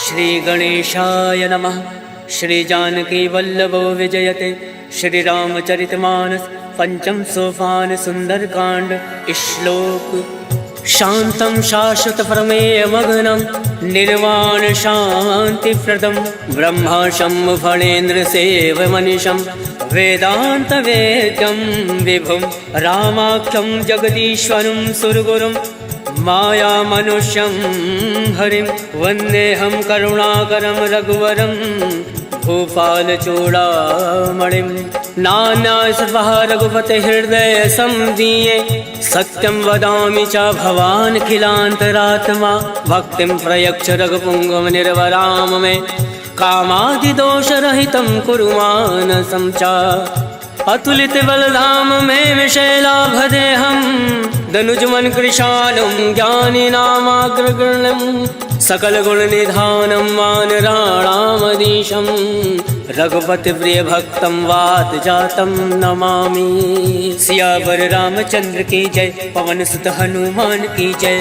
श्री गणेशाय नमः। श्री जानकी वल्लभो विजयते। श्री रामचरितमानस पंचम सोपान सुंदरकांड। श्लोक शांतं शाश्वत प्रमेय मग्नं निर्वाण शांति प्रदम ब्रह्माशं फणेन्द्र सेव मनीषं वेदांत वेद्यं विभुं रामाख्यं जगदीश्वरं सुरगुरुं माया मनुष्यं हरिं वन्देऽहं करुणाकरं रघुवरं भूपाल चूड़ामणिं। नान्यासर्वः रघुपते हृदय संदीये सत्यं वदामि च भवान् खिलान्तरात्मा भक्तिं प्रयच्छ रघुपुङ्गव निर्वराम मे कामादिदोषरहितं कुरु मानसं च। अतुलित बलधाम में विशैलाभदेहं दनुजमन कृशालं ज्ञानिनामाग्रगण्यं सकल गुण निधानं वानराणामधीशं रघुपति प्रिय भक्तं वात जातं नमामि। सियावर रामचंद्र की जय। पवन सुत हनुमान की जय।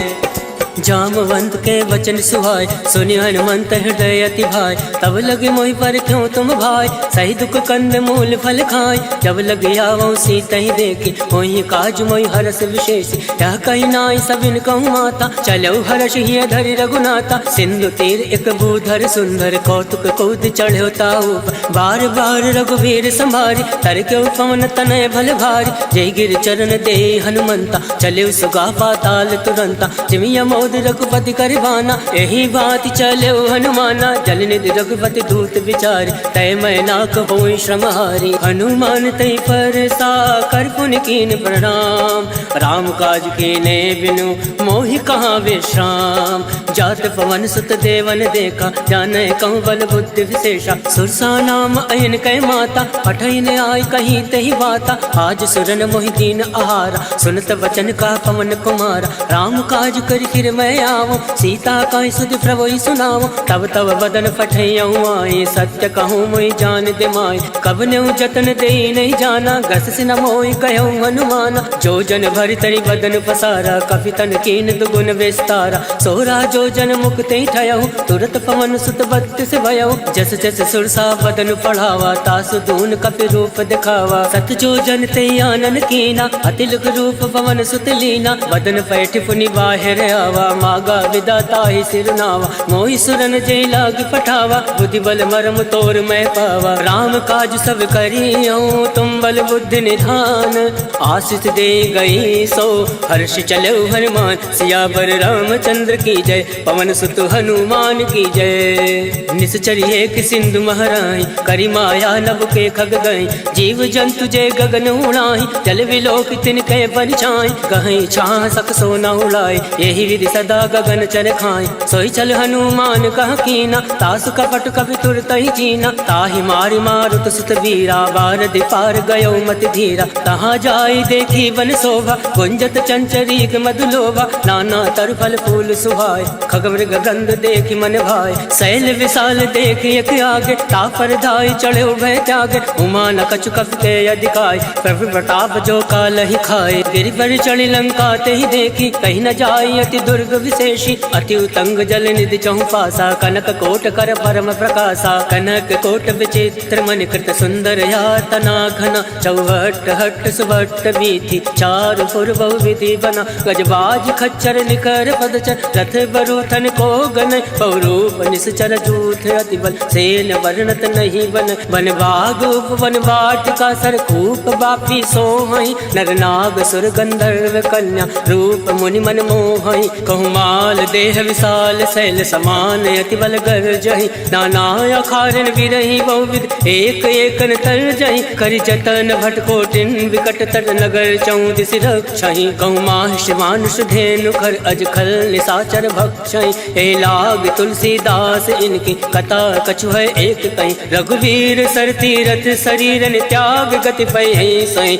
जामवंत के वचन सुहाय सुनि हनुमंत हृदय अति भाई। तब लगे मोहि पर क्यों तुम भाई सही दुख कंद मूल फल खाय। जब लगे आवो सीता ही देखी मोहि काज मोहि हरस विशेष। यह कही नाई सबिन कहूँ माता चलो हर्ष ही धरि रघुनाथा। सिंधु तीर एक भूधर सुंदर कौतुक कौद चढ़ो ताऊ बार बार रघुवीर संभारी तर क्यों पवन तनय भल भारी। जय गिर चरण दे हनुमंता चले सुगा पाताल तुरंता। जिमिया मोद रघुपति करवाना यही बात चले हनुमाना। जल निधि रघुपति दूत विचार तय मैना कहो श्रम हारी। हनुमान तय पर सा कर पुन कीन प्रणाम राम काज कीने बिनु मोहि कहाँ विश्राम। जात पवन सुत देवन देखा जाने कहूँ बल बुद्धि विशेषा। सुरसा नाम अयन कै माता पठन आय कहीं तही बाता। आज सुरन मोहि दीन आहारा सुनत वचन का पवन कुमारा। राम काज कर फिर मैं आवो सीता का सुध प्रभु सुनाओ। तब तब बदन फटैयऊँ आए सत्य कहूँ मोहि जान दे माय। कब न्यू जतन दे नहीं जाना गस से न मोहि कहूँ हनुमाना। जो जन भरि तरि बदन पसारा कपि तन कीन दुगुन विस्तारा। सोरा जो जन मुक्ति ठयऊ तुरत पवन सुत बत्तीस भयऊ। जस जस सुरसा बदन पढ़ावा तासु दून कपि रूप दिखावा। सत जो जन ते आनन कीना अतिलुक रूप पवन सुत लीना। बदन पैठ पुनि बाहिर आवा मागा विदाता ही सिरनावा। मोहि सुरन जय लाग पठावा बुद्धि बल मरम तोर मैं पावा। राम काज सब करियो तुम बल बुद्धि निधान। आशीष दे गई सो हर्ष चलो हनुमान। सियावर रामचंद्र की जय। पवन सुत हनुमान की जय। निश्चर एक सिंधु महराई करी माया नभ के खग गई। जीव जंतु जय गगन उड़ाई जल विलोक तिनके परिछाई। कहीं छाह सक सोना उड़ाई यही विधि सदा गगन चर खाए। सोई चल हनुमान कह कीना तासु कपट कपि तुरत ही जीना। ताहि मारि मारुत सुत वीरा बारदि पार गयो मति धीरा। तहाँ जाई देखी वन शोभा गुंजत चंचरीक मधुलोभा। नाना तर फल फूल सुहाय खग मृग गंध देखी मन भाई। शैल विशाल देखी एक आगे तापर धाई चढ़े भय त्यागे। उमा न कछु कपि के अधिकाय प्रभु प्रताप जो काल ही खाए। गिरि पर चढ़ी लंका ते ही देखी कहीं न जाई अति दुर्ग विशेषी। अति उतंग जल निधि चहु पासा कनक कोट कर परम प्रकाशा। कनक कोट विचित्र मन कृत सुंदर यातना घना। चौहट हट सुभट वीथि चारु पुर बहु विधि बना। गजबाज खच्चर निकर पदचर रथ बरूथन को गन। पौरूप निश्चर जूथ अति बल सेन वर्णत नहीं बन। वन बाग उपवन वाटिका सरकूप बापी सोहई। नर नाग सुर गंधर्व कन्या रूप मुनि मन मोहई। कहूँ माल देह विशाल शैल समान अति बल गर्जहि। नाना अखारन विरहि बहुविध एक एकन तरजहि। करि जतन भटकोटिन विकट तर नगर चौदिस रक्षहि। कहूँ माहिष मानुष धेनु खर अज खल निशाचर भक्षहि। ए लाग तुलसीदास इनकी कथा कछु है एक कहीं। रघुवीर सर तीरथ शरीरन त्याग गति पै सही।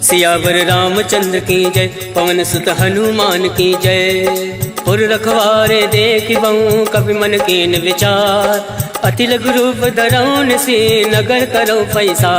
सियावर रामचंद्र की जय। पवन सुत हनुमान की जय। पुर रखवारे देख बहु कवि मन कीन विचार। अति लघु रूप धरौन से नगर करो पैसा।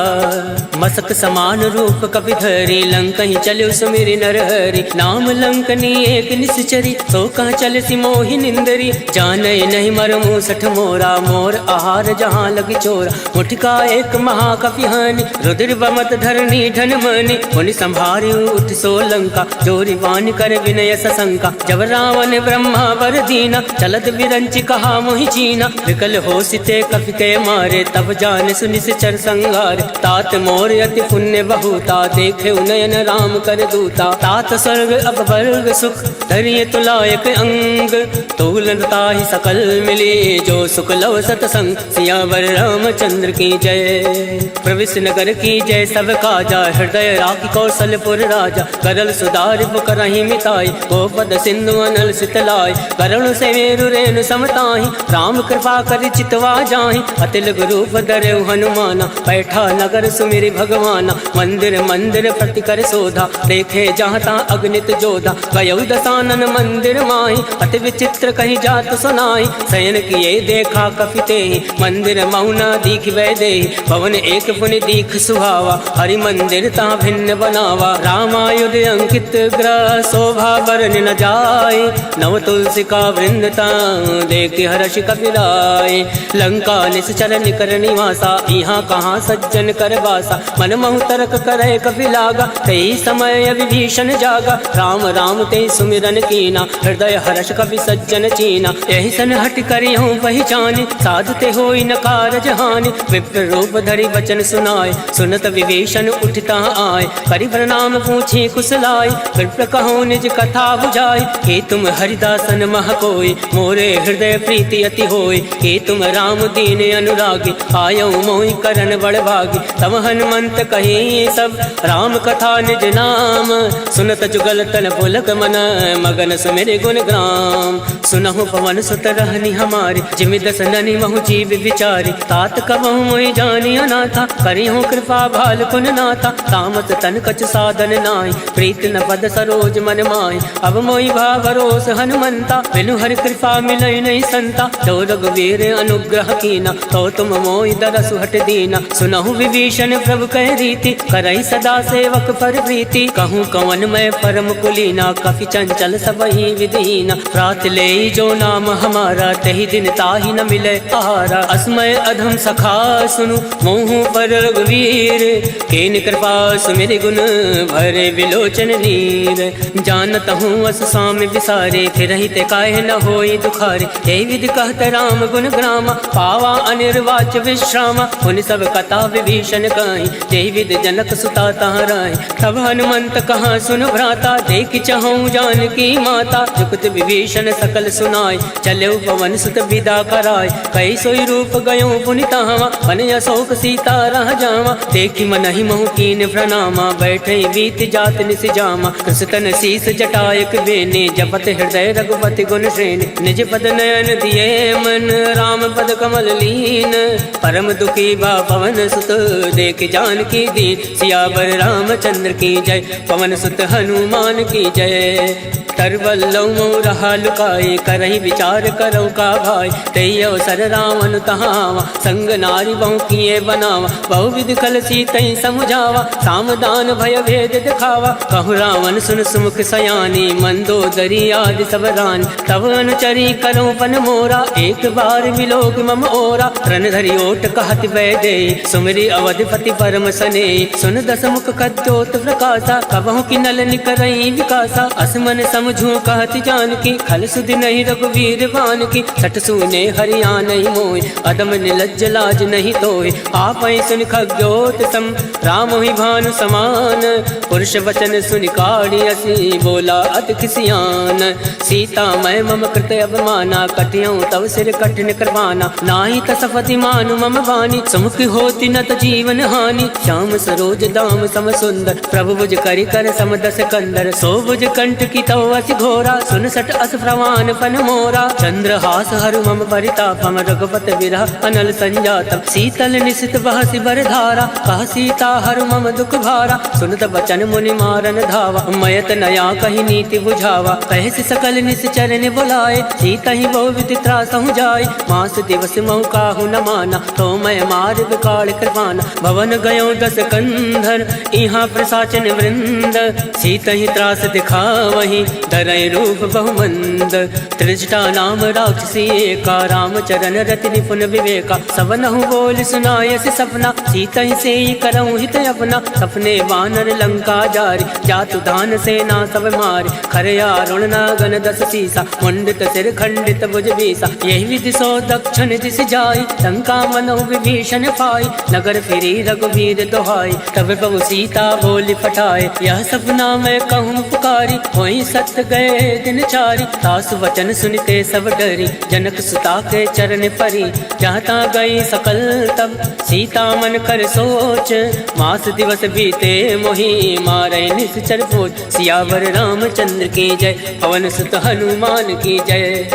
मसक समान रूप कपि धरी लंकहि चलो सुमिरि नरहरि। नाम लंकनी एक निश्चरी तो कह चल सी मोहि निंदरी। जाने नहीं मर मूसठ मोरा मोर आहार जहाँ लगी चोरा। मुठका एक महाकपि हानि रुद्र बमत धरनी धन मनि। मुनि संभारी उठ सो लंका जोरी वान कर विनय सशंका। जब रावण ब्रह्मा वर दीना चलत विरंच कहा मोहि चीना। विकल हो सिते कपि के मारे तब जान सुनि चर संगार। तात मोर अति पुण्य बहुता देखे नयन राम कर दूता। तात स्वर्ग अब वर्ग सुख धरिय तुलायक अंग। तूलता ही सकल मिली जो सुख लव सतसंग। सियावर रामचंद्र की जय प्रविश नगर की जय सब काजा। हृदय राखी कौशलपुर राजा करल सुधार करही मिताई। गोपद सिंधु अनल सितलाई करुण से मेरु रेणु समताही। राम कृपा कर चितवा जाहि अतिल रूप धरे हनुमाना। बैठा नगर सुमिरि भगवाना मंदिर मंदिर प्रति कर शोधा। देखे जहाँ तहाँ अग्नित जोधा गयौ दसानन मंदिर माही। अति विचित्र कहीं जात सुनाई शयन किए देखा कपिते। मंदिर मौना दीख वै दे भवन एक पुनि दीख सुहावा। हरि मंदिर ता भिन्न बनावा रामायुध अंकित ग्रह। शोभा बरन न जाए नव तुलसी का वृंदता देख हर्ष कपिलाए। लंका निश्चर निकर निवासा यहाँ कहाँ सज्जन कर बासा। मन महु तर्क करे कपिलागा कई समय विभीषण जागा। राम राम ते सुमिरन कीना हृदय हर्ष कपि सज्जन चीना। यही सन हट करी हूँ पहचानी साधते होई न कारज हानि। विप्र रूप धरि वचन सुनाए सुनत विभीषण उठता आए। करि प्रणाम पूछी कुशलाय विप्र कहो निज कथा बुझाई। हे तुम हरिदासन मह कोई मोरे हृदय प्रीति अति होई। हे तुम राम दीन अनुरागी आयो मोहि करन बड़ भागी। तब हनुमंत कही सब राम कथा निज नाम। सुनत जुगल तन पुलक मन मगन सुमिरि गुण ग्राम। सुनहु पवन सुत रहनी हमारी जिमि दस ननि महु जीव विचारी। तात कबहु मोहि जानी अनाथा करिहु कृपा भाल कुन नाथा। तामस तन कछ साधन नाहि प्रीत न पद सरोज मन माहि। अब मोहि भा भरोस हनुमंता बिनु हरि कृपा मिलै नहीं संता। तो रघुवीर अनुग्रह कीना तो तुम मोहि दरसु हट दीना। सुनहु विभीषण प्रभु कह रीति करई सदा सेवक पर प्रीति। कहूँ कवन मैं परम कुलीना कपि चंचल सबहि विदीना। रात ले जो नाम हमारा तही दिन ताहि न मिले आहारा। अस्मय अधम सखा सुनु मोहु पर रघुवीर। केन कृपा सुमिरि गुण भरे विलोचन नीर। जानत हूँ अस स्वामी विसारे फिर ते काहे न होई दुखारे। यही विधि कहत राम गुण ग्रामा पावा अनिर्वाच विश्रामा। उन सब कथा विभीषण कहीं यही विधि जनक सुता तहाँ रही। तब हनुमंत कहाँ सुन भ्राता देख चहु जानकी माता। जुगत विभीषण सकल सुनाय चले पवन सुत विदा कराय। कई सोई रूप गयो पुनि तहाँ मन अशोक सीता रह जावा। देखी मन ही महु कीन प्रणामा बैठे बीत जात निस जामा। कृष्ण शीस जटायक बेने जपत हृदय रघुपति गुण श्रेणी। निज पद नयन दिए मन राम पद कमल लीन। परम दुखी बा पवन सुत देख जानकी दीन। सियावर रामचंद्र की जय पवन सुत हनुमान की जय। तरवल्लौ रहा लुकाए करही विचार करो का भाई। तई अवसर रावण तहावा संग नारी बहु किए बनावा। बहु विधि कल सीतई समुझावा सामदान भय भेद दिखावा। कहु रावण सुन सुमुख सयानी मंदोदरी आदि सब रानी। तब अनुचरी करो पन मोरा एक बार विलोक मम ओरा। रण धरि ओट कहत वै दे सुमिरि अवधिपति परम सने। सुन दस मुख कद्योत प्रकाशा कबहु की नल निकरई विकासा। असमन समझू कहत जानकी खल सुधि नहीं रघुवीर बान की। सट सुने हरिया नहीं मोय अदम निलज्ज लाज नहीं तोय। आप सुन खग्योत सम राम ही भानु समान। पुरुष वचन सुन काढ़ी असी बोला अति खिसियान। सीता मैं मम कृत अवमाना कटियों तव सिर कठिन करवाना। नाही तसफति मानु मम वाणी सुमुख होती न त जीवन हानि। श्याम सरोज दाम सम सुंदर प्रभु बुझ करि कर समदस कंदर। सो बुझ कंठ की तो असी घोरा, सुन सट अस प्रवान फन मोरा। चंद्रहास हरु मम परितापम, रघुपति विरह अनल संजातम। शीतल निशित बहसि बर धारा, कह सीता हरु मम दुख भारा। सुनत बचन मुनि मारन धावा, मयत नया कही नीति बुझावा। कहसि सकल निश्चर ने बुलाए, सीता ही बहु विधि त्रासहु जाय। मास दिवस महु काहु न माना, तो मैं मार विकाल कृपाना। भवन गयो दस कंधर, इहाँ प्रसाचन वृंद। सीता ही त्रास दिखावही, धरय रूप बहुमंद। त्रिजटा नाम राक्षसी एका, रामचरण रति निपुण विवेका। सबनहु बोल सुनायसि सपना, सीता ही से करऊँ हित अपना। सपने वानर लंका जारी, जातु दान सेना सब मारी। खरया रुणना गण दस सीसा, मुंडित सिर खंडित भुज बीसा। यही विधि सो दक्षिण दिस जाई, लंका मनो विभीषण पाई। नगर फिरी रघुवीर दोहाई, तब प्रभु सीता बोली पठाए। यह सपना मैं कहूँ पुकारी, होई सत्य गए दिन चारी। सासु वचन सुनते सब डरी, जनक सुता के चरण परी। जहाँ गई सकल तब सीता मन कर सोच, मास दिवस बीते मोही मारे निश्चर पोच। सियावर रामचंद्र की जय, पवन सुत हनुमान की जय।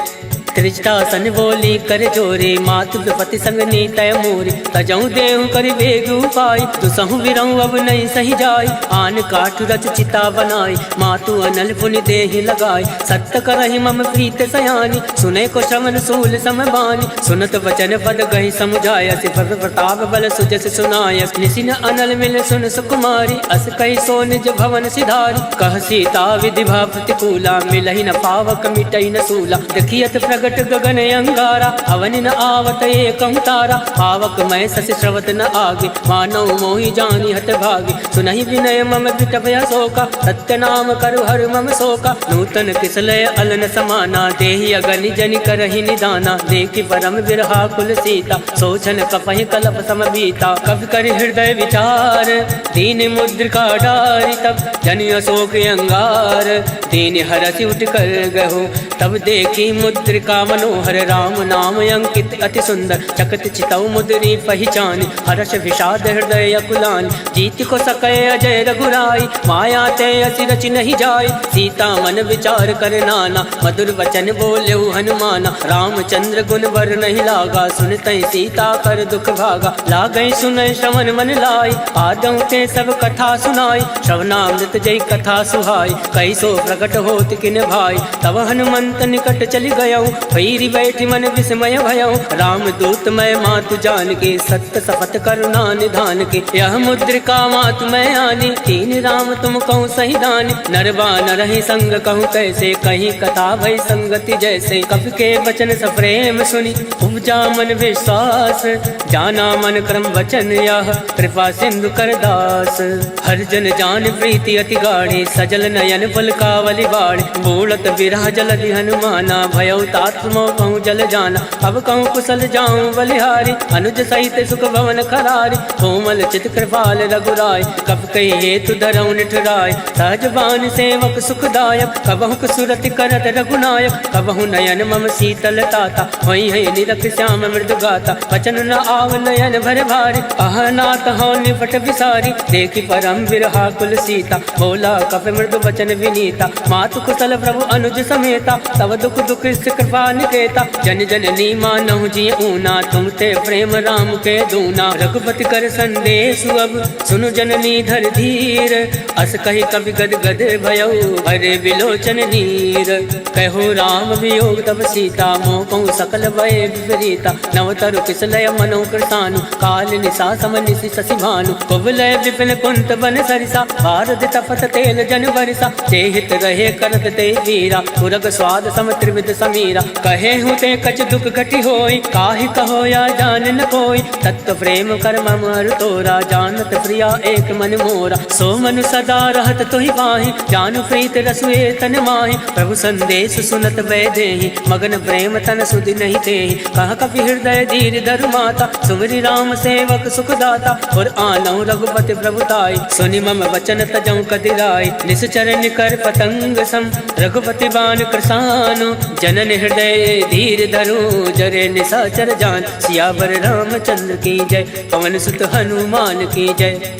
त्रिजटा सन बोली कर जोरे, मातु विपति संग नीतय मोरे। तजऊ देहु कर बेग उपाय, दुसहु विरऊ अब नहीं सही जाय। आन काठ रच चिता बनाई, मातु अनल पुनि देहि लगाई। सत्य करहि मम प्रीत सयानी, सुने को श्रवण सूल समबानी। सुनत वचन पद गहि समुझाय, सिफर प्रताप बल सुजस सुनाय। निसिन अनल मिल सुन सुकुमारी, अस कहि सो निज भवन सिधारी। कह सीता विधि भा प्रतिकूला, मिलहि न पावक मिटई न सूला। देखियत प्रगट गगन अंगारा, अवनि न आवत एकं तारा। पावक मैं ससि श्रवत न आगे, मानव मोहि जानी हत भागे। सुनहि विनय मम विटपय शोका, सत्य नाम करु हर मम शोका। नूतन किसलय अलन समाना, देहि अगनि जनि करहि निदाना। देखि परम विरहा कुल सीता, सोचन कपहि कलप सम बीता। कवि कर हृदय विचार, दीन मुद्रिका डारि। तब जनि अशोक अंगार, दीन हरसि उठ कर गहु। तब देखी मुद्रिका मनोहर, राम नाम अंकित अति सुंदर। चकत चितऊ मुद्री पहचान, हर्ष विषाद हृदय अकुलान। जीत को सकै अजय रघुराई, माया ते असि रचि नहीं जाय। सीता मन विचार कर नाना, मधुर वचन बोलेउ हनुमाना। रामचंद्र गुण वर नहीं लागा, सुनतै सीता कर दुख भागा। लागै सुनय श्रवण मन लाई, आदौ ते सब कथा सुनाई। श्रवणामृत जय कथा सुहाई, कैसो प्रकट होत किन भाई। तब हनुमंत निकट चली गयऊ, भैरी बैठी मन विस्मय भयऊ। राम दूत मैं मातु जान के, सत्य शपथ करुणा निधान के। यह मुद्रिका मातु मैं आनी, तीन राम तुम कहूँ सही दानी। नरवा न रही संग कहूँ कैसे, कहीं कथा भई संगति जैसे। कवि के वचन सप्रेम सुनी, उपजा मन विश्वास। जाना मन क्रम वचन यह, कृपा सिंधु कर दास। हर जन जान प्रीति अति गाढ़ी, सजल नयन पलकावली बाढ़। बूढ़त विरह जलधि हनुमाना, भयउ तात मोह कहूँ जल जाना। अब कहूँ कुशल जाऊँ बलिहारी, अनुज सहित सुख भवन खरारी। कोमल चित कृपाल रघुराय, कब कही हेतु धरऊ निठुराय। सहजबान सेवक सुखदायक, कबहु सुरति करत रघुनायक। कबहु नयन मम शीतल ताता, वही है निरख श्याम मृदु गाता। वचन न आव नयन भर भारी, अहनाथ हो निपट विसारी। देखी परम विरहा कुल सीता, बोला कप मृदु वचन विनीता। मातु कुशल प्रभु अनुज समेता, तब दुख दुख कृपा निकेता। जन जननी मानहु जी ऊना, तुम ते प्रेम राम के दूना। रघुपति कर संदेश अब, सुनु जननी धर धीर। अस कही कवि गद गद भयऊ, हरे विलोचन नीर। कहो राम वियोग तब सीता, मोह कहूँ सकल भय विपरीता। नवतरु किसलय मनो कृतानु, काल निशा सम निशि शशि भानु। कुबलय विपिन कुंत बन सरिसा, भारत तपत तेल जन बरिसा। जेहित रहे करत ते वीरा, पुरग स्वाद सम त्रिविध समीरा। कहे हूँ ते कछ दुख घटी होई, काहि कहो या जान न कोई। तत्व प्रेम कर मम अरु तोरा, जानत प्रिया एक मन मोरा। सो मनु सदा रहत तोहि बाहि, जानु प्रीत रसुए तन माहि। प्रभु संदेश सुनत वै देहि, मगन प्रेम तन सुधि नहीं तेहि। कह कपि हृदय धीर धरु माता, सुमरि राम सेवक सुखदाता। और आनहु रघुपति प्रभुताई, सुनि मम वचन तजौ कदिराई। निश्चर निकर पतंग सम, रघुपति बान कृसानु। जनन हृदय धीर धरु, जरे निशाचर जान। सियावर रामचंद्र की जय, पवन सुत हनुमान की जय।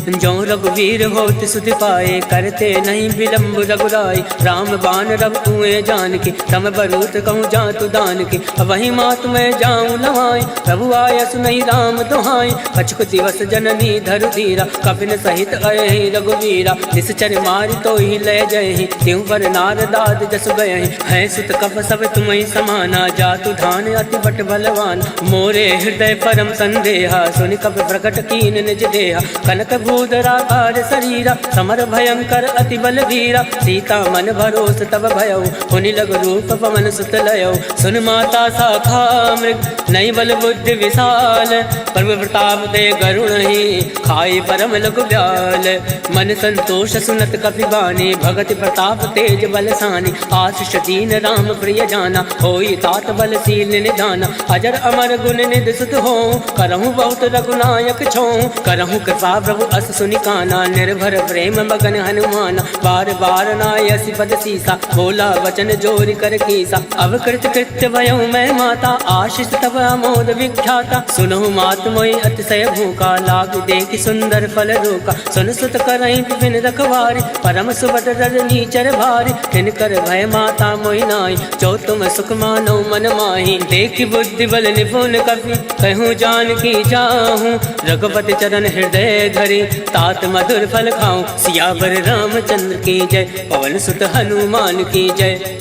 जो रघुवीर होत सुधि पाए, करते नहीं विलम्ब रघुराई। राम बाण रब कुएं जान की, तम बरूत कहूँ जातु दान की। वही मात मैं जाऊँ लवाई, प्रभु आया सुनई राम दुहाई। कछुक दिवस जननी धरु धीरा, कपिन सहित अहि रघुवीरा। निश्चर मारि तो ही ले जय, त्यों पर नारदाद जस गए। है सुत कप सब तुम्हें समाना, जातु धान अति बट बलवान। मोरे हृदय परम संदेहा, सुनि कप प्रकट कीन निज देहा। कनक भूधराकार शरीरा, समर भयंकर अति बल वीरा। सीता मन भरोस तब भयो, पुनि लग रूप पवन सुत लयो। सुन माता शाखा मृग, नई बल बुद्धि विशाल। प्रभु प्रताप दे गरुण ही, खाई परम लघु ब्याल। मन संतोष सुनत कपि बानी, भगति प्रताप तेज बलसानी। आशीष दीन राम प्रिय जाना, होई तात बलशील निधाना। अजर अमर गुण निधि सुत हो, करहूँ बहुत रघुनायक छो। करहूँ कृपा प्रभु अस सुनि काना, निर्भर प्रेम मगन हनुमाना। बार बार नायसि पद सीसा, बोला वचन जोरि कर कीसा। अब कृत कृत्य भयो मैं माता, आशीष तब अमोद विख्याता। सुनहु मात मोहि अतिशय भूखा, लाग देखि सुंदर फल रोका। सुन सुत करहीं विपिन रखवारी, परम सुभद्र रजनी चर भारी। किनकर भय माता मोहि नाई, जो तुम सुख मानो मन माही। देखि बुद्धि बल निपुण कपि, कहूँ जानकी जाहूँ। रघुपति चरण हृदय धरि, तात मधुर फल खाऊं। सियावर रामचंद्र की जय, पवन सुत हनुमान की जय।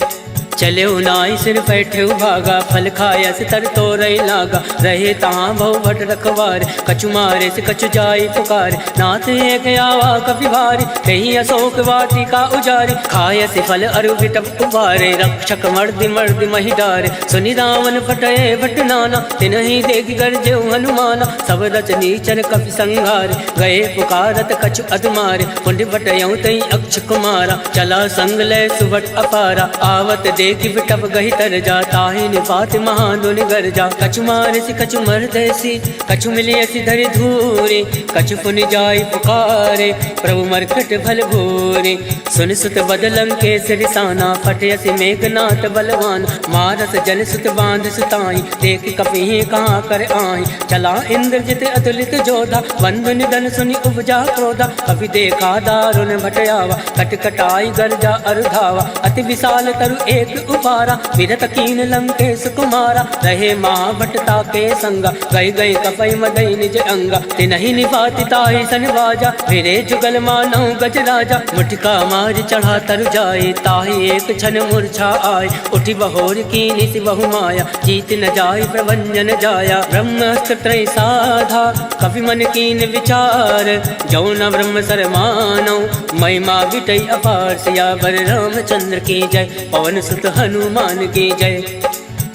चले नाई सिर बैठे भागा, फल खाया से तर तो रही लागा। रहे तहाँ बहु भट रखवार, कछु मारे से कछु जाई पुकार। नाथ एक आवा कपि भारी, कहीं अशोक वाटिका उजारे। खाया से फल अरु विटप उबारे, रक्षक मर्दि मर्दि महि डारे। सुनि रावण फटये भट नाना, तिनहि देखि गर्जे हनुमाना। सब रचनी चर कपि संहारे, गए पुकारत कछु अधमारे। कुंड बटयऊँ तई अक्ष कुमारा, चला संग लय सुभट अपारा। आवत देखि बिटप गहि तर जा, ताहि निपात महादुनि गर जा। कछु मारसि कछु मरदैसि, कछु मिलियसि धरि धूरे। कछु पुनि जाई पुकारे, प्रभु मरकट भल भूरे। सुन सुत बदलं के सिरसाना, फटयसि मेघनाथ बलवान। मारस जन सुत बांध सुताई, देखि कपिहि कहाँ कर आही। चला इंद्रजित अतुलित जोधा, बंधु निधन सुनि उपजा क्रोधा। अभी देखा दारुण भटयावा, कटकटाई गर्जा अरुधावा। अति विशाल तरु एक उपारा, विरत कीन लंकेश कुमारा। रहे महाभटता के संगा, गई गई कपई मदई निज अंगा। तिनहि निपाति ताहि सन बाजा, फिरे जुगल मानव गज राजा। मुठिका मार चढ़ा तर जाए, ताहि एक क्षण मूर्छा आए। उठी बहोर कीनि सि बहु माया, जीत न जाय प्रभंजन जाया। ब्रह्मास्त्र त्रय साधा, कपि मन कीन विचार। जौ न ब्रह्म सर मानौ, महिमा विटई अपार। सियावर रामचंद्र की जय, पवन सुत हनुमान की जय।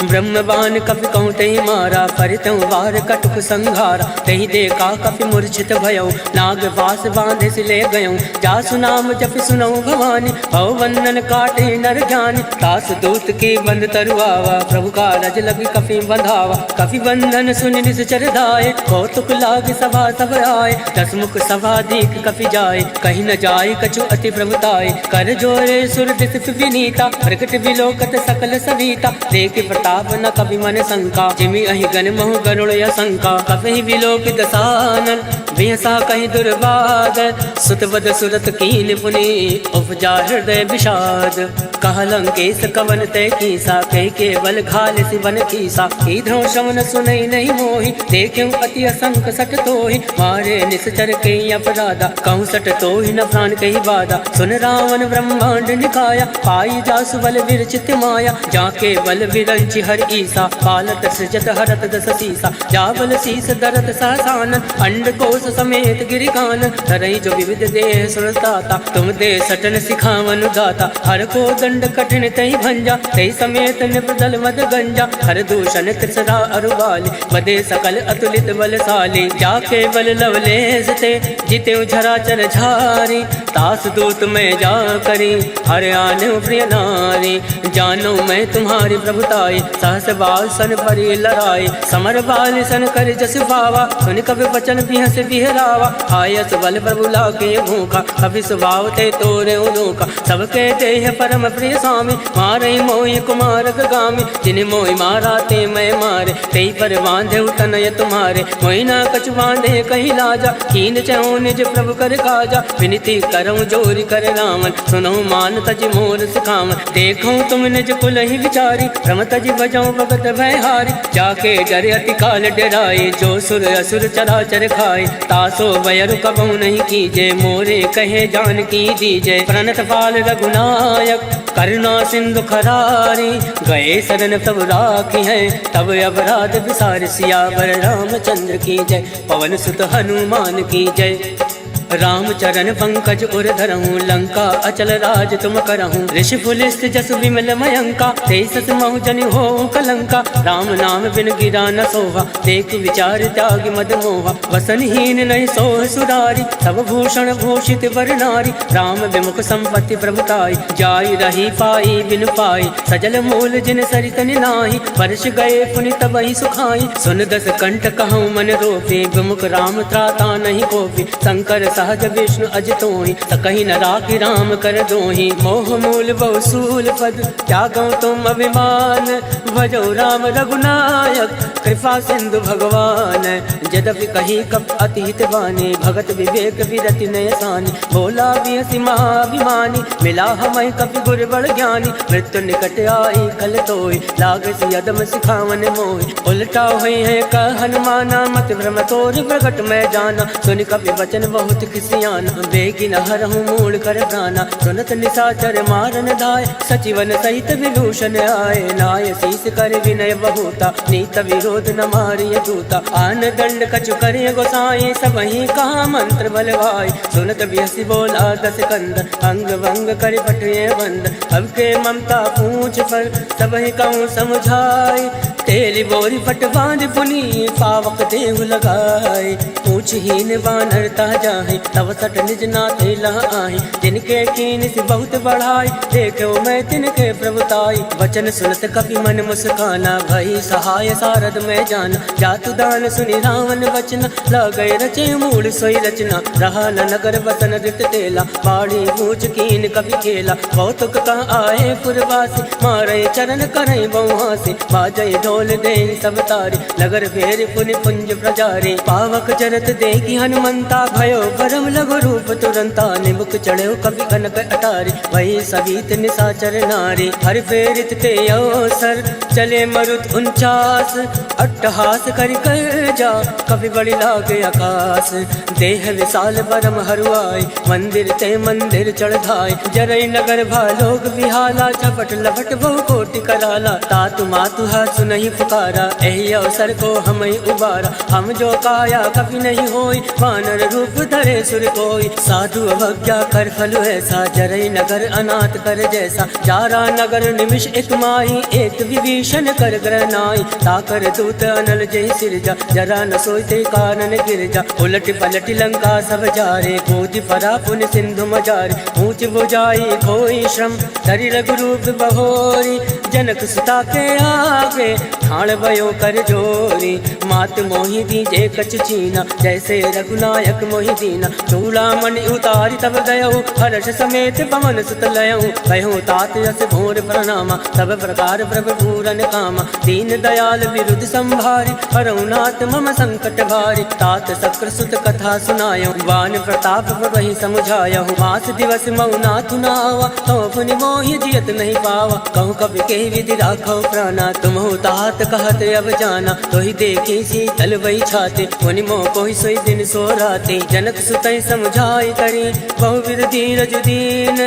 ब्रह्म बाण कपि कहूँ तहि मारा, परितौ वार कटुक संघारा। तहि देखा कपि मूर्छित भयौ, नाग वास बांधे से ले गयौ। जासु नाम जपि सुनौ भवानी, भव बंधन काटे नर ज्ञानी। तास दूत की बंद तरुआवा, प्रभु का रज लगी कपि बंधावा। कपि बंधन सुनि निश्चर धाये, कौतुक लाग सभा सब आए। दस मुख सभा दीख कपि जाए, कहीं न जाय कछु अति प्रभुताय। कर जोरे सुर दिस विनीता, प्रकट विलोकत सकल सविता। देख प्रताप न कभी मन शंका, जिमि अहि गण महु गरुड़ असंका। कभी विलोक दसानन, बिहसा कहीं दुर्बाद। सुत बद सुरत कीन पुनि, उपजा हृदय विषाद। कह लंकेश कवन तय कीसा, कह केवल घाल सिवन कीसा। इधरों श्रवण सुनई नहीं मोहि, देखूं अति असंक सट तोहि। मारे निश्चर के अपराधा, कहूँ सट तोहि न प्राण कही बाधा। सुन रावण ब्रह्मांड निकाया, पाई जासु बल विरचित माया। जाके बल विरंचि हर ईसा, पालत सृजत हरत दस सीसा। जाबल शीस दरत सहसान, अंड कोश समेत गिरिकान। धरई जो विविध देह सुरताता, तुम दे सटन सिखावन दाता। हर को दंड कठिन तई भंजा, तई समेत निपदल मद गंजा। हर दूषण त्रिसरा अरुबाली, बदे सकल अतुलित बलशाली। जाके बल लवलेश ते, जिते झराचर झारी। तास दूत में जा करी, हर आने प्रिय नारी। जानो मैं तुम्हारी प्रभुताई, सहस बाल सन परी लड़ाई। समर बाल सन कर जस पावा, सुन कभी बचन बिहस बिहरावा। आयस बल प्रभु लाके भूखा, कभी स्वभाव ते तोरे उनोखा। सबके देह परम प्रिय स्वामी, मारई मोहि कुमार गामी। जिन मोहि मारा ते मैं मारे, तेई पर बांधे तनय तुम्हारे। मोहिना कछ बांधे कही लाजा, कीन चहु निज प्रभु कर काजा। विनती करऊँ जोरी कर रावण, सुनहु मान तज मोर सिखावन। देखूँ तुम निज कुल ही विचारी, भ्रम तज बजाऊँ भगत भय हारी। जाके डर अति काल डराए, जो सुर असुर चराचर खाए। तासो बयरु कबहु नहीं कीजे, मोरे कहे जान की दीजे। प्रणत पाल रघुनायक, करुणा सिंधु खरारी। गए शरण तब राखी है, तब अपराध विसार। सियावर रामचंद्र की जय, पवन सुत हनुमान की जय। राम चरण पंकज उर धरहूँ, लंका अचल राज तुम करहूँ। ऋषि पुलिस जस विमल मयंका, तेसस महु जनि हो कलंका। राम नाम बिन गिरा न सोहा, देख विचार त्याग मद मोहा। वसनहीन नहीं सोह सुरारी, सब भूषण भूषित वर नारी। राम विमुख संपत्ति प्रभुताई, जाई रही पाई बिन पाई। सजल मूल जिन सरित निनाहि, वर्ष गए पुनि तबहि सुखाई। सुन दस कंठ कहूँ मन रोपे, विमुख राम त्राता नहीं कोपी। शंकर सहज विष्णु अजितोहि, सकहि न राखि राम कर दोहि। मोह मूल बहु सूल पद, त्यागौ तुम अभिमान। भजौ राम रघुनायक, कृपा सिंधु भगवान। यद्यपि कही कप अति हित बानी, भगत विवेक विरति नय सानी। बोला बिहसि महाभिमानी, मिला हमहि कपि गुर बड़ ज्ञानी। मृत्यु निकट आई खल तोय, लागस यदम सिखावन मोहि। उलटा हुई है कह हनुमाना, मत भ्रम तोर प्रगट मैं जाना। सुनि कपि वचन बहुत किसियाना, बेगी न हरहूँ मूल कर प्राणा। सुनत निशाचर मारन धाय, सचिवन सहित विभूषण आए। नाय शीस कर विनय बहुता, नीत विरोध न मारिय दूता। आन दंड कछु करे गोसाई, सबहि कहा मंत्र बलवाई। सुनत बिहसि बोला दस कंद, अंग भंग कर पठिए बंद। अब के ममता पूछ पर, सबहि कहूँ समझाई। तेली बोरी पट बांध पुनी, पावक देहु लगाए। पूछहीन बानर ताजा है, तब सट निज नाथ लहाई। जिनके कीन से बहुत बढ़ाई, देखो मैं तिनके प्रभुताई। वचन सुनत कपि मन मुस्काना, भई सहाय सारद में जाना। जातु दान सुनि रावण वचन, लगै रचे मूल सोई रचना। रहा न नगर बसन रित तेला, बाड़ी पूछ कीन कपि खेला। कौतुक कह आए पुरवासी, मारे चरण करई बहुहासी। बाजय ढोल दे सब तारी, नगर फेर पुनि पुंज प्रजारी। पावक चरत देखी हनुमंता, भयो परम लघु रूप तुरंता। निमुख चढ़ो कवि कनक अटारी, वही सवित निशाचर नारी। हर फेरित ते अवसर, चले मरुत 49। अट्टहास करि कर जा, कवि बड़ी लागे आकाश। देह विशाल परम हरुआई, मंदिर ते मंदिर चढ़ धाय। जरई नगर भालोग विहाला, झपट लपट बहु कोटि कराला। तातु मातु हा सुनहि पुकारा, एहि अवसर को हमहि उबारा। हम जो काया कभी नहीं होई, वानर रूप धरे सुर कोई। साधु अवज्ञा कर फल ऐसा, जरई नगर अनाथ कर जैसा। जारा नगर निमिष एक माही, एक विभीषण कर ग्रह नाई। ताकर दूत अनल जय सिरजा, जरा न सोचते कानन गिरजा। उलट पलट लंका सब जारे, कूद परा पुन सिंधु मजारे। ऊंच बुझाई कोई श्रम, धरि रघुरूप बहोरी। जनक सुता के आगे, ठाण भयो कर जोरी। मात मोहि दीजे कछ चीना, जैसे रघुनायक मोहि दीना। चूड़ामणि उतारी तब गयऊ, हर्ष समेत पवन सुत लयऊ। कहो तात यस भोर प्रणामा, सब प्रकार प्रभु पूरन कामा। दीन दयाल विरुद्ध संभारी, हरऊ नाथ मम संकट भारी। तात शक्र सुत कथा सुनायो, वान प्रताप वही समझायो। मास दिवस मऊ नाथ नावा, तो पुनि मोहि जियत नहीं पावा। कहूँ कवि के विधि राखो प्राणा, तुम हो तात कहत अब जाना। तो ही देखे शीतल वही छाते, मुनि मोह कोई सोई दिन सो राते। जनक सुतई समझाई करी, बहुविध धीरज दीन।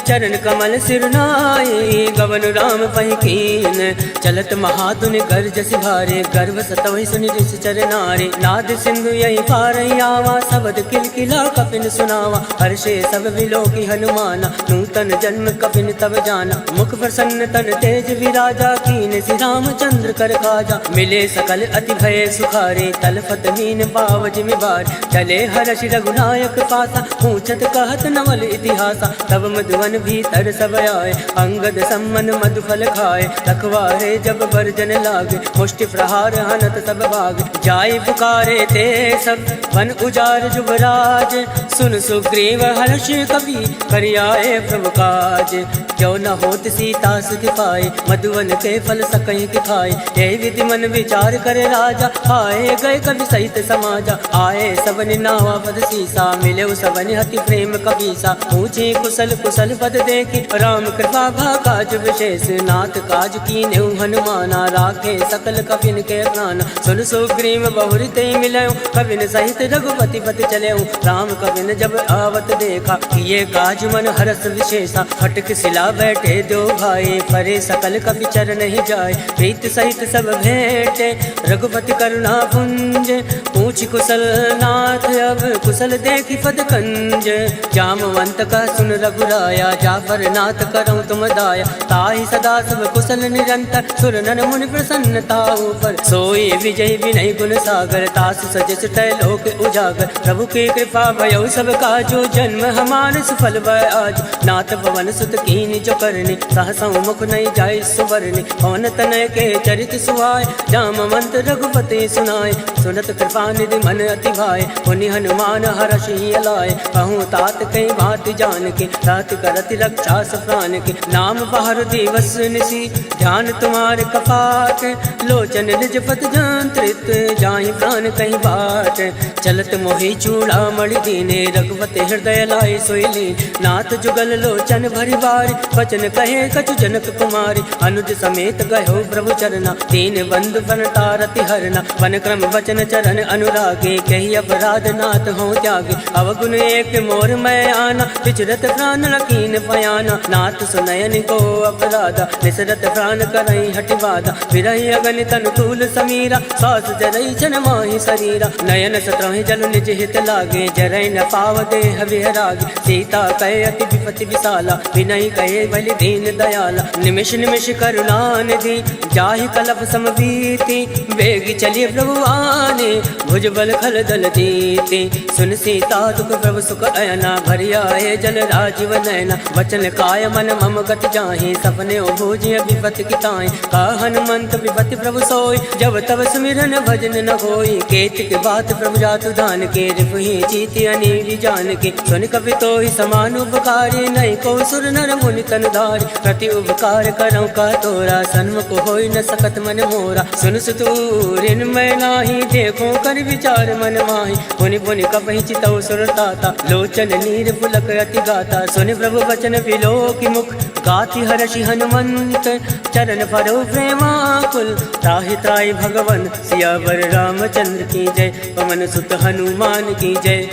चरण कमल सिर नाई, गवन राम पहि कीन। चलत महातुनि गर्ज सिभारे, गर्भ सतवहि सुनि ऋषि चर नारे। नाद सिंधु यही पारई आवा, शब्द किलकिला कपिन सुनावा। हर्षे सब विलोकी हनुमाना, नूतन जन्म कपिन तब जाना। मुख प्रसन्न तन तेज विराजा, कीन श्री रामचंद्र कर काजा। मिले सकल अति भय सुखारे, तलफत मीन पाव जिमि बार। चले हर्षि रघुनायक पासा, पूछत कहत नवल इतिहासा। तब मधुवन भीतर सब आए, अंगद सम्मन मधुफल खाए। रखवारे जब बरजन लागे, मुष्टि प्रहार हनत सब भाग। जाय पुकारे ते सब, वन उजार जुबराज। सुन सुग्रीव हर्ष कवि, करियाए प्रभु काज। क्यों न होत सीता सुखि पाए, मधुवन के फल सकहीं के खाए। यही विधि मन विचार करे राजा, आए गए कवि सहित समाजा। आए सबनि नावा पद सीसा, मिले सबनि हति प्रेम कबीसा। पूछे कुशल कुशल पद देखी, राम कृपा भा काज विशेष। नाथ काज कीन्हु हनुमाना, राखे सकल कपिन के प्राण। सुन सुग्रीव बहुरि ते मिलयो, कविन सहित रघुपति पति चलयो। राम कविन जब आवत देखा, किए काज मन हरस विशेषा। फटक सिला बैठे दो भाई, परे सकल कपि चरण ही जाए। प्रीत सहित सब भेंटे, रघुपति करुणा पुंज। पूछ कुशल नाथ अब कुशल देखी पद कंज। जामवंत का सुन रघुराया, जाफर नाथ करऊँ तुम दाया। ताहि सदा सब कुशल निरंतर, सुर नर मुनि प्रसन्नता ऊपर। सोई विजय विनय गुण सागर, तास सजस लोक उजागर। प्रभु की कृपा भयो सब काजो, जन्म हमार सफल भय आज। नाथ पवन सुत कीनि जो करनी, सहसा मुख नहीं जाय सुवरनी। पवन तनय के चरित सुहाय, जामवंत रघुपति सुनाय। सुनत कृपा निधि मन अति भाय, पुनि हनुमान हरषि अलाय। कहूँ तात कई बात जान के, रात करति रक्षा सप्रान के। नाम पहर दिवस निसी, ध्यान तुम्हारे कपाट। लोचन निज पत जंत्रित, जाहि प्राण कहीं बाट। चलत मोहि चूड़ा मणि दीने, रघुपति हृदय लाए सोइली। नाथ जुगल लोचन भरि बारी, वचन कहे कछु जनक कुमारी। अनुज समेत गयो प्रभु चरना, दीन बंधु बन तारति हरना। वन क्रम वचन चरण अनुरागे, कही अपराध नाथ हो त्यागे। अवगुण एक मोर मैं आना, विचरत प्राण लकीन पयाना। नाथ सुनयन को अपराधा, निसरत प्राण करई हटि बाधा। विरहि अगन तन तूल समीरा, सास जरई छन माहि शरीरा। नयन सत्रहि जल निज हित लागे, जरई न पाव देह विहरागे। सीता कहे अति विपति विशाला, विनय कहे बलि दीन दयाला। निमिष निमिष करुणा निधि, जाहि कलप समबीति। वेग चलिए प्रभु आने, भुज बल खल दल जीते। सुन सीता दुख प्रभु सुख अयना, भरि आए जल राजीव नयना। वचन काय मन मम गति जाहि, सपने भोजिय विपति की ताई। का हनुमंत विपति प्रभु सोई, जब तब सुमिरन भजन न होई। केतिक बात प्रभु जातु दान के, रिपुहि जीति अनीवि जान के। सुन कपि तोहि समान उपकारी, नहीं को सुर नर मुनि तन धारी। प्रति उपकार करऊँ का तोरा, सन्मुख होई न सकत मन मोरा। सुन सुतूरिन मैं नाही, देखो कर विचार मन माही। पुनि पुनि कपहि चितौ सुर ताता, लोचन नीर पुलक अति गाता। सुनि प्रभु वचन बिलो की मुख, गाति हर्षि हनुमंत। चरण परो प्रेमाकुल, त्राहि त्राहि भगवन। सियावर रामचंद्र की जय, पवन सुत हनुमान की जय।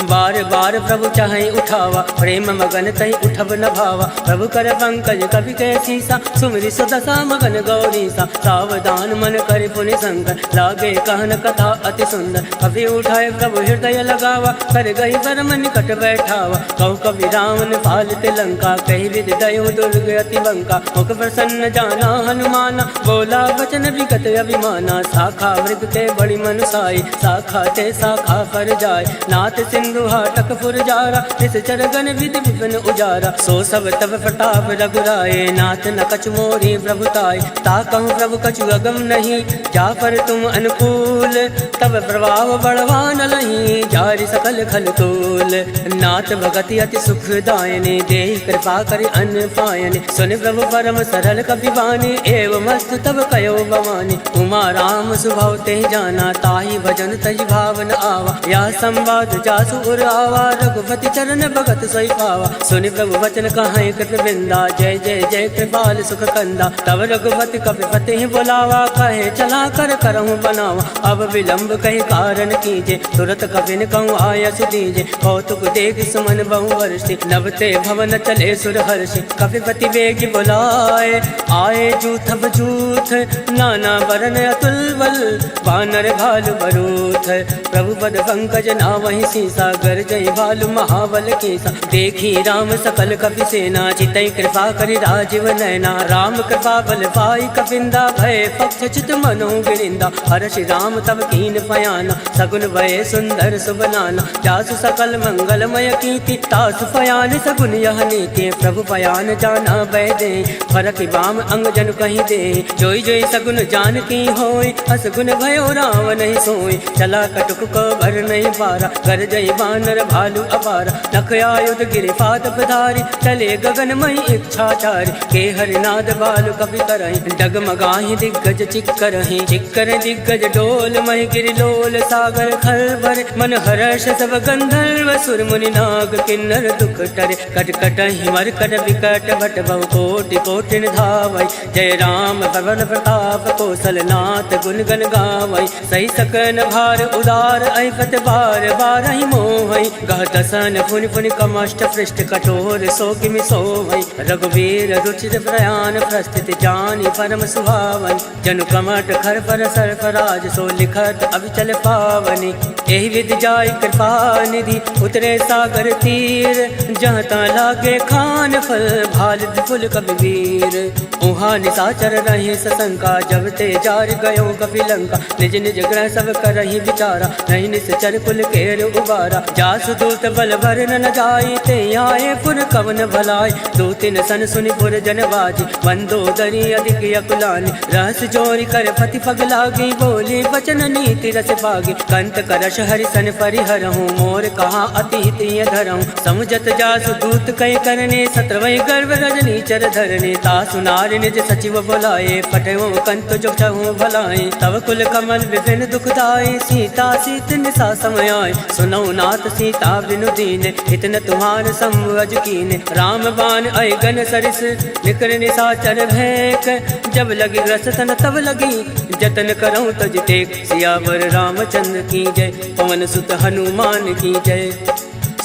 बार बार प्रभु चाहे उठावा, प्रेम मगन तहि उठब न भावा। प्रभु कर पंकज कवि के सीसा, सुमिरि सुदशा मगन गौरीसा। सावधान मन कर पुनि शंकर, लागे कहन कथा अति सुंदर। कवि उठाए प्रभु हृदय लगावा, कर गई परम निकट बैठावा। कहु कवि रावण पालित लंका, कही विधि दयो दुर्ग अति बंका। मुख प्रसन्न जाना हनुमाना, बोला वचन विगत अभिमाना। शाखा मृग के बड़ी मनुसाई, शाखा ते शाखा पर जाय। नाथ सिंधु हाटक पुरजारा, इस चरगन विधि विपिन उजारा। सो सब तब प्रताप रघुराए, नाथ न कछु मोरी प्रभुताय। ताकहु प्रभु कछु अगम नहीं, जापर तुम अनुकूल। तब प्रभाव बढ़वान लही, जारि सकल खल तोल। नाथ भगति अति सुख दायने, देहि कृपा करि अन्न पायने। सुन प्रभु परम सरल कपि बानी, एवं मस्त तब कयो भवानी। उमा राम सुभाव ते जाना, ताहि भजन तज भावन आवा। या संवाद जासु आवा, रघुपति चरण भगत सोई पावा। सुनि प्रभु वचन कहाई कृत बिंदा, जय जय जय कृपाल सुख कंदा। तब रघुपति कपिपति ही बुलावा, कहे चला कर करहूँ बनावा। अब विलंब कही कारण कीजे, तुरत कपिन कहूँ आयस दीजे। कौतुक देख सुमन बहु वर्षि, नभते भवन चले सुर हर्षि। कपिपति बेग बुलाए, आए जूथ बजूथ। नाना वरन अतुल बल, वानर भालु बरूथ। प्रभु पद पंकज नावहि सीसा, गर्जय भालु महाबल केसा। देखी राम सकल कपि सेना, चितई कृपा करि राजीव नयना। राम कृपा बल पाई कपिंदा, भय पक्ष चित मनो गिरिंदा। हर्षि राम तब कीन पयाना, सगुन भय सुंदर सुबनाना। जासु सकल मंगलमय कीर्ति, तासु पयान सगुन यह नीति। प्रभु पयान जाना बैदे, फरक बाम अंग जन कहीं दे। जोई जोई सगुन जान की होय, असगुन भयो राम नहीं सोय। चला कटुक को भर नहीं पारा, गर्जय वानर भालू अपार, नख आयुध गिरे फात पधारी, चले गगन मई इच्छाचारी, के हरिनाद बालु कपि करहि, डगमगाहि दिग्गज चिक्करहि, चिक्कर दिग्गज डोल महि गिरि लोल, सागर खल भरे मन हर्ष सब गंधर्व, सुर मुनि नाग किन्नर दुख टरे, कटकटहि मरकट विकट भट बहु कोटि कोटिन धावै, जय राम पवन प्रताप कौशलनाथ गुण गण गावै, सही सकन भार उदार ऐपत बार बारहि मोहै, गह दसन फुनि फुनि कमष्ट पृष्ठ कठोर सो किमि सोवै, रघुवीर रुचिर प्रयाण प्रस्थित जानि परम सुहावन, जनु कमट खर पर सरफराज सो लिखत अविचल पावनि, एहि विधि जाय कृपा निधि उतरे सागर तीर, जहाँ ता लागे खान फल भाल फुल कबीर, उहाँ निशाचर रहे सशंका, जब ते जार गयो कपिलंका, निज निज ग्रह सब करहि विचारा, नहीं निश्चर कुल केर उबारा, जासु दूत बल भर न जाई, ते आए पुर कवन भलाई, दो तीन सन सुनि पुर जनबाजी, मंदोदरी अधिक अकुलानी, रहस जोरी कर पति पग लागी, बोली वचन नीति रस पागी, कंत करश हरि सन परिहरहूँ, मोर कहा अति तिय धरहूँ, समुझत जासु दूत कई करने, सत्रवै गर्भ रजनी चर धरने, तासु नारि निज सचिव बुलाए, फटहो कंत जो छहु भलाए, तव कुल कमल विभिन्न दुखदाई, सीता सीत निशा समय आए, सुनौ नाथ सीता बिनु दीने, इतन तुम्हार संवज कीने, राम बाण अयगन सरिस निकर निशाचर भैक, जब लगी रस तन तब लगी जतन करऊँ तज टेक, सियावर रामचंद्र की जय, पवन सुत हनुमान की जय,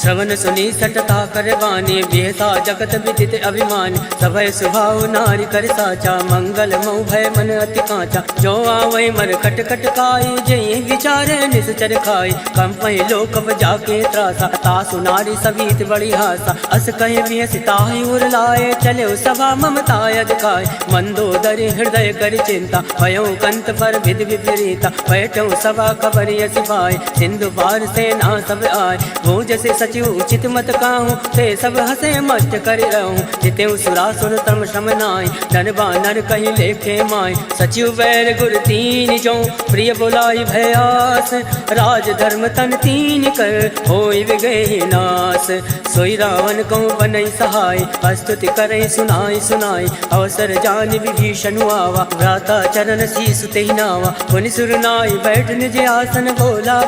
श्रवण सुनी सटता कर बानी, बेहसा जगत विदित अभिमानी, सभय सुभाव नारी कर साचा, मंगल मऊ भय मन अति कांचा, जो आवै मर खट खट खाई, जय विचारे निश्चर खाई, कंपहि लोक जाके त्रासा, तासु नारी सभीत बड़ी हासा, अस कहे भी सिताहि उर लाए, चले सभा ममता अधिकाय, मंदोदरी हृदय कर चिंता, भयो कंत पर विधि विपरीता, बैठो सभा खबर सिपाही, सिंधु पार सेना सब आए, वो जैसे सचिव उचित मत काहूँ, ते सब हसे मस्त कर रहूँ, जिते सुरासुर तम श्रम नाय, धन बानर कही लेखे माय, सचिव बैर गुर तीन जो, प्रिय बुलाई भयास, राज धर्म तन तीन कर, होय विगहि नास, सोई रावण कहूँ बनई सहाय, स्तुति करे सुनाई सुनाई, अवसर जान विभीषण आवा, भ्राता चरण शीस तेहि नावा, मुनि सुर नाई बैठ निज आसन बोला।